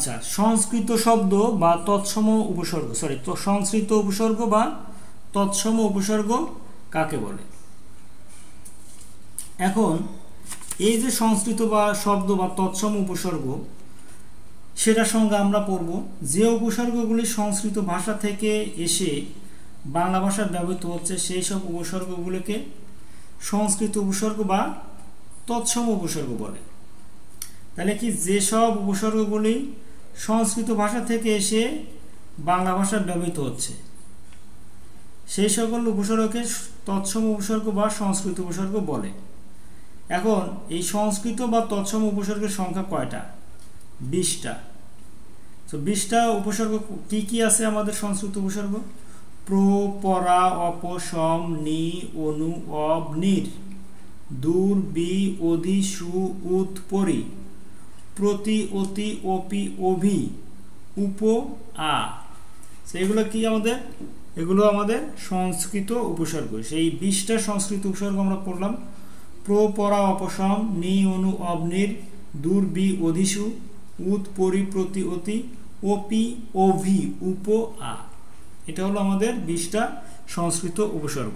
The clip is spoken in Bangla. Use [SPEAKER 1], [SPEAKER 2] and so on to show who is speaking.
[SPEAKER 1] আচ্ছা, সংস্কৃত শব্দ বা তৎসম উপসর্গ, সংস্কৃত উপসর্গ বা তৎসম উপসর্গ কাকে বলে? এখন এই যে সংস্কৃত বা শব্দ বা তৎসম উপসর্গ, সেটার সঙ্গে আমরা পড়ব যে উপসর্গগুলি সংস্কৃত ভাষা থেকে এসে বাংলা ভাষায় ব্যবহৃত হচ্ছে সেই সব উপসর্গগুলোকে সংস্কৃত উপসর্গ বা তৎসম উপসর্গ বলে। তাহলে কি, যেসব উপসর্গগুলি সংস্কৃত ভাষা থেকে এসে বাংলা ভাষায় ব্যবহৃত হচ্ছে সেই সকল উপসর্গকে তৎসম উপসর্গ বা সংস্কৃত উপসর্গ বলে। এখন এই সংস্কৃত বা তৎসম উপসর্গের সংখ্যা কয়টা? 20টা। তো 20টা উপসর্গ কি কি আছে আমাদের সংস্কৃত উপসর্গ? প্র, পরা, অপ, সম, নি, অনু, অব, নির, দূর, বি, অধি, সু, উত, পরি, প্রতি, অতি, অপি, অভি, উপ, আ। এগুলো কি আমাদের? এগুলো আমাদের সংস্কৃত উপসর্গ। সেই 20টা সংস্কৃত উপসর্গ আমরা পড়লাম। প্র, পরা, অপসম, নি, অনু, অব, নির, দূর, বি, অধি, সু, উত, পরি, প্রতি, অতি, অপি, অভি, উপ, আ। এটা হলো আমাদের 20টা সংস্কৃত উপসর্গ।